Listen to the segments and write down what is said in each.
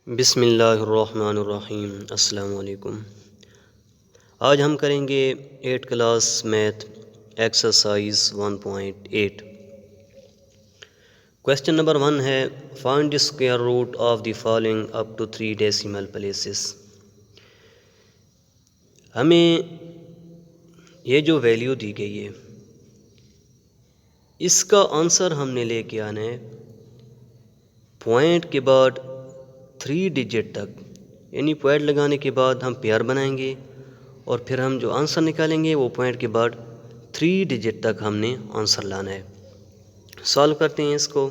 बिस्मिल्लाहिर्रहमानिर्रहीम। अस्सलाम वालेकुम। आज हम करेंगे 8 class math exercise 1.8। Question number 1 है find the square root of the following up to 3 decimal places. हमें ये जो वैल्यू दी गई है इसका आंसर हमने लेके आना है पॉइंट के बाद 3 डिजिट तक, यानी पॉइंट लगाने के बाद हम पेयर बनाएंगे और फिर हम जो आंसर निकालेंगे वो पॉइंट के बाद 3 डिजिट तक हमने आंसर लाना है। सॉल्व करते हैं इसको।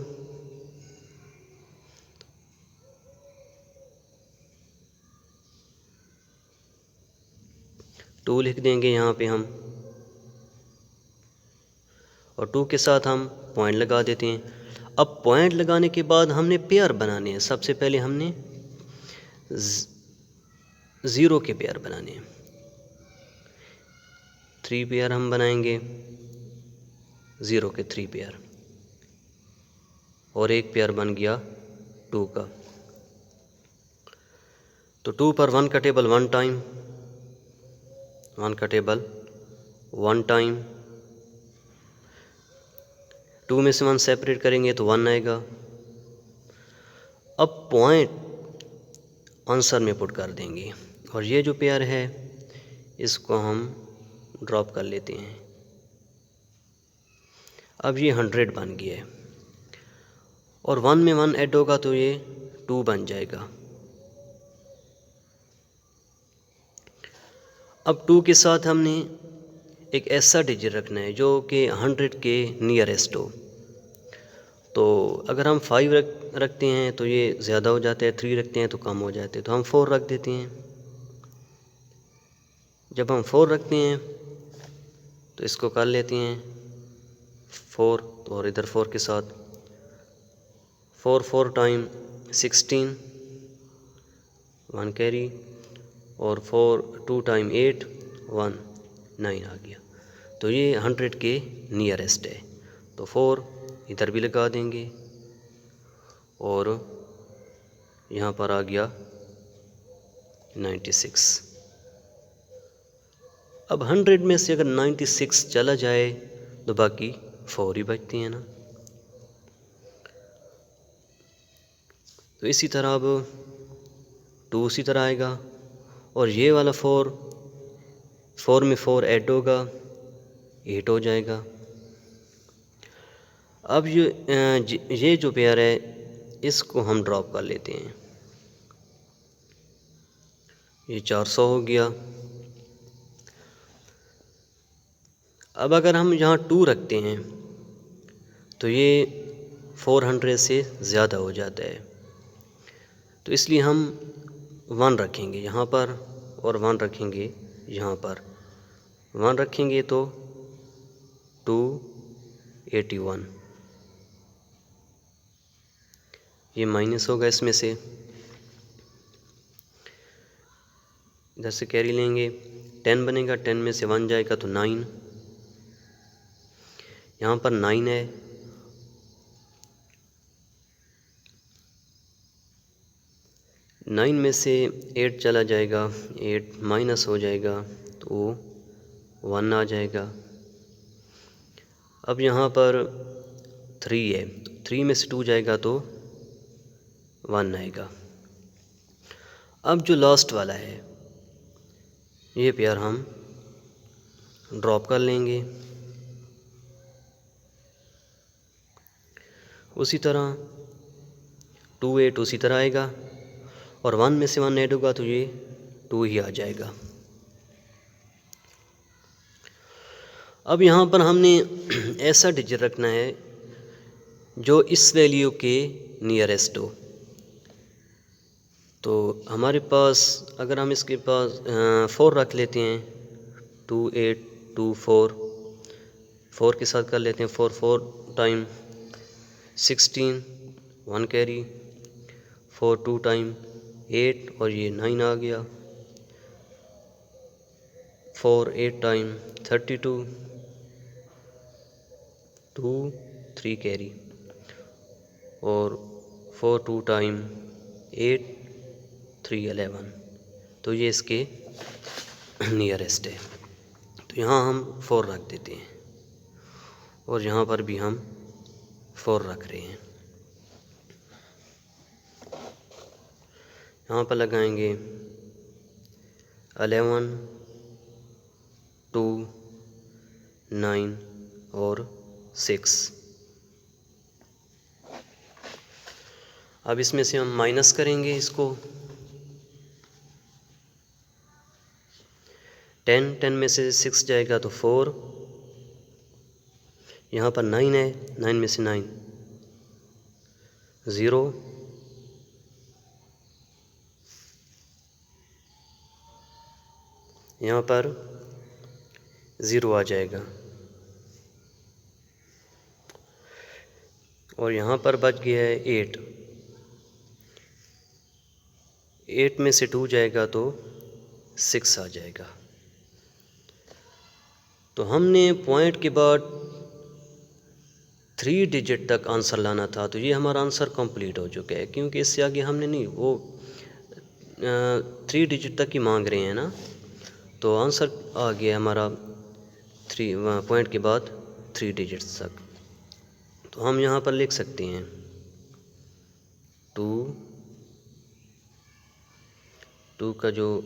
टू लिख देंगे यहाँ पे हम, और 2 के साथ हम पॉइंट लगा देते हैं। अब पॉइंट लगाने के बाद हमने पेयर बनाने हैं। सबसे पहले हमने 0 के पेयर बनाने हैं। 3 पेयर हम बनाएंगे, 0 के 3 पेयर, और एक पेयर बन गया 2 का। तो 2 पर 1 का टेबल 1 टाइम, 1 का टेबल 1 टाइम, 2 में से 1 सेपरेट करेंगे तो 1 आएगा। अब पॉइंट आंसर में पुट कर देंगे और ये जो पेयर है इसको हम ड्रॉप कर लेते हैं। अब ये 100 बन गया है और 1 में 1 ऐड होगा तो ये 2 बन जाएगा। अब 2 के साथ हमने एक ऐसा डिजिट रखना है जो कि 100 के नियरेस्ट हो। तो अगर हम 5 रखते हैं तो ये ज़्यादा हो जाता है, 3 रखते हैं तो कम हो जाते हैं, तो हम 4 रख देते हैं। जब हम 4 रखते हैं तो इसको कर लेते हैं 4, तो और इधर 4 के साथ 4 टाइम 16, 1 कैरी, और 4 2 टाइम 8 1 9 आ गया। तो ये 100 के नियरेस्ट है, तो 4 इधर भी लगा देंगे और यहाँ पर आ गया 96। अब 100 में से अगर 96 चला जाए तो बाकी 4 ही बचती हैं ना। तो इसी तरह अब 2 उसी तरह आएगा और ये वाला 4 में 4 ऐड होगा 8 हो जाएगा। अब ये जो पेयर है इसको हम ड्रॉप कर लेते हैं। ये 400 हो गया। अब अगर हम यहाँ 2 रखते हैं तो ये 400 से ज़्यादा हो जाता है, तो इसलिए हम 1 रखेंगे यहाँ पर और 1 रखेंगे यहाँ पर। 1 रखेंगे तो 281, ये माइनस होगा इसमें से, इधर से कैरी लेंगे, 10 बनेगा, 10 में से 1 जाएगा तो 9, यहाँ पर 9 है, नाइन में से 8 चला जाएगा, 8 माइनस हो जाएगा तो 1 आ जाएगा। अब यहाँ पर 3 है, 3 में से 2 जाएगा तो 1 आएगा। अब जो लास्ट वाला है ये पेयर हम ड्रॉप कर लेंगे। उसी तरह 2 8 उसी तरह आएगा और 1 में से 1 ऐड होगा तो ये 2 ही आ जाएगा। अब यहाँ पर हमने ऐसा डिजिट रखना है जो इस वैल्यू के नियरेस्ट हो। तो हमारे पास अगर हम इसके पास 4 रख लेते हैं, 2 8 2 4 के साथ कर लेते हैं 4 टाइम 16, 1 कैरी, 4 2 टाइम 8 और ये 9 आ गया, 4 8 टाइम 32, 2 3 कैरी, और 4 2 टाइम 8 3 11, तो ये इसके नियरेस्ट है। तो यहाँ हम 4 रख देते हैं और यहाँ पर भी हम 4 रख रहे हैं। यहाँ पर लगाएंगे 11, 2, 9 और 6। अब इसमें से हम माइनस करेंगे इसको। 10 में से 6 जाएगा तो 4। यहाँ पर 9 है, 9 में से 9 0। यहाँ पर 0 आ जाएगा और यहाँ पर बच गया है 8। 8 में से 2 जाएगा तो 6 आ जाएगा। तो हमने पॉइंट के बाद 3 डिजिट तक आंसर लाना था, तो ये हमारा आंसर कंप्लीट हो चुका है, क्योंकि इससे आगे हमने नहीं, वो 3 डिजिट तक ही मांग रहे हैं ना, तो आंसर आ गया हमारा 3 पॉइंट के बाद 3 डिजिट्स तक। तो हम यहाँ पर लिख सकते हैं 2 का जो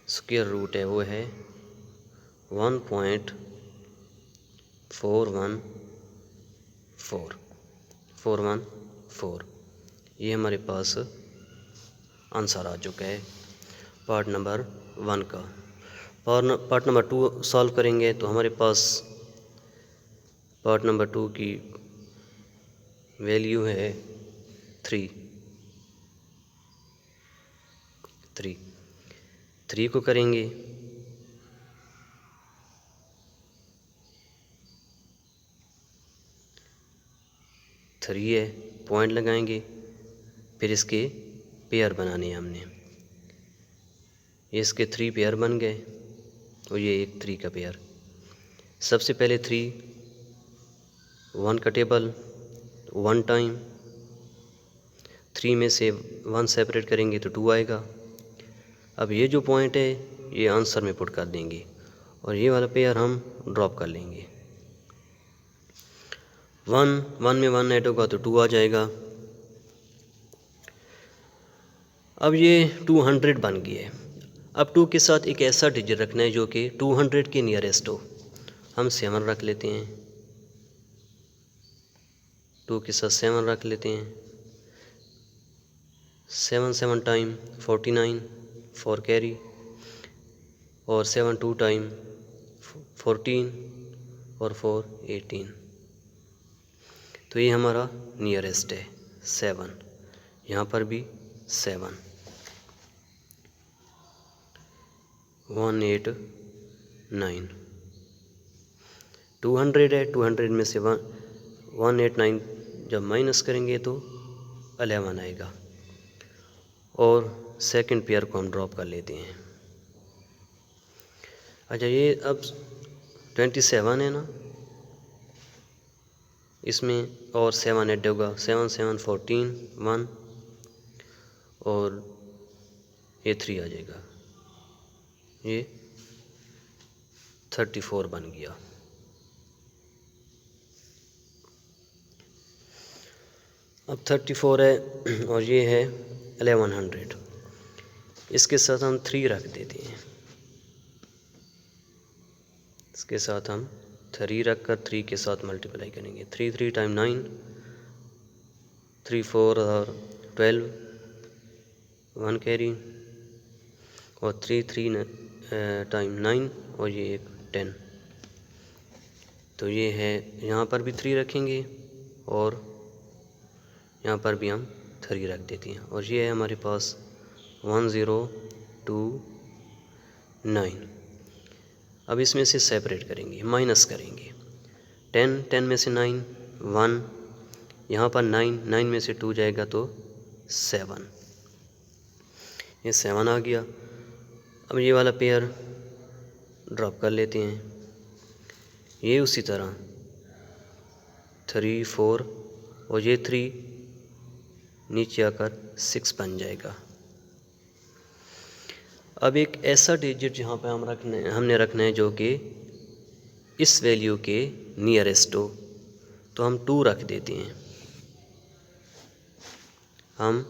स्क्वायर रूट है वो है 1.414। ये हमारे पास आंसर आ चुका है पार्ट नंबर 1 का। पार्ट नंबर 2 सॉल्व करेंगे तो हमारे पास पार्ट नंबर 2 की वैल्यू है 3 को करेंगे 3 है, पॉइंट लगाएंगे, फिर इसके पेयर बनाने हैं हमने। ये इसके 3 पेयर बन गए और ये एक 3 का पेयर। सबसे पहले 3 1 का टेबल 1 टाइम, 3 में से 1 सेपरेट करेंगे तो 2 आएगा। अब ये जो पॉइंट है ये आंसर में पुट कर देंगे और ये वाला पेयर हम ड्रॉप कर लेंगे। 1 में 1 ऐड होगा तो 2 आ जाएगा। अब ये 200 बन गया है। अब 2 के साथ एक ऐसा डिजिट रखना है जो कि 200 के नियरेस्ट हो। हम 7 रख लेते हैं, 2 के साथ 7 रख लेते हैं। 7 टाइम 49 4 कैरी और 7 2 टाइम 14 और 4 18। तो ये हमारा नियरेस्ट है 7। यहाँ पर भी 7 189। 200 है, 200 में से 189 जब माइनस करेंगे तो 11 आएगा और सेकंड पेयर को हम ड्रॉप कर लेते हैं। अच्छा, ये अब 27 है ना, इसमें और 7 ऐड होगा। 7 7 14 1 और ये 3 आ जाएगा। ये 34 बन गया। अब 34 है और ये है 1100। इसके साथ हम 3 रख देते हैं। इसके साथ हम 3 रख कर 3 के साथ मल्टीप्लाई करेंगे। 3 3 टाइम 9, 3 4 और 12 1 कैरी और 3 3 टाइम 9 और ये एक 10। तो ये है, यहाँ पर भी 3 रखेंगे और यहाँ पर भी हम 3 रख देते हैं और ये है हमारे पास 1029। अब इसमें से सेपरेट करेंगे, माइनस करेंगे। 10 में से 9 1, यहाँ पर 9 में से 2 जाएगा तो 7। ये 7 आ गया। अब ये वाला पेयर ड्रॉप कर लेते हैं। ये उसी तरह 3 4 और ये 3 नीचे आकर 6 बन जाएगा। अब एक ऐसा डिजिट जहाँ पे हमने रखना है जो कि इस वैल्यू के नियरेस्ट हो, तो हम 2 रख देते हैं। हम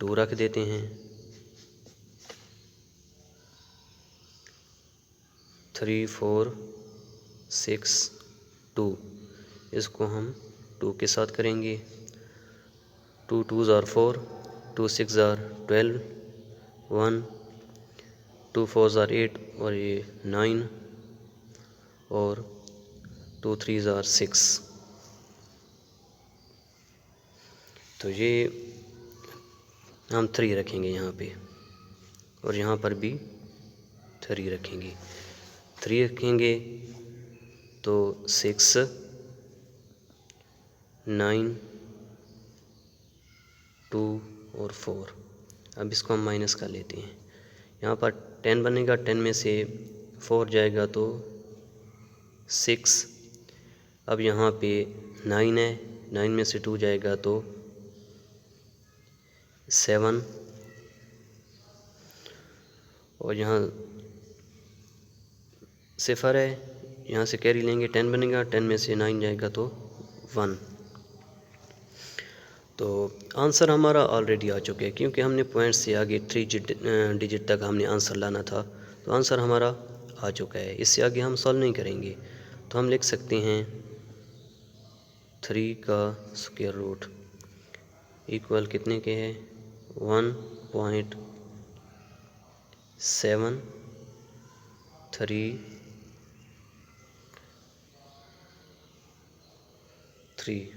2 रख देते हैं। 3 4 6 2, इसको हम 2 के साथ करेंगे। 2 2s are 4, 2 6 are 12, 1 2 4s are 8 और ये 9 और 2 3s are 6। तो ये हम 3 रखेंगे यहाँ पे और यहाँ पर भी 3 रखेंगे। 3 रखेंगे तो 6 9 2 और 4। अब इसको हम माइनस कर लेते हैं। यहाँ पर 10 बनेगा, 10 में से 4 जाएगा तो 6। अब यहाँ पे 9 है, 9 में से 2 जाएगा तो 7 और यहाँ 0 है, यहाँ से कैरी लेंगे, 10 बनेगा, 10 में से 9 जाएगा तो 1। तो आंसर हमारा ऑलरेडी आ चुका है, क्योंकि हमने पॉइंट से आगे 3 डिजिट तक हमने आंसर लाना था, तो आंसर हमारा आ चुका है। इससे आगे हम सॉल्व नहीं करेंगे। तो हम लिख सकते हैं 3 का स्क्वायर रूट इक्वल कितने के है 1.733।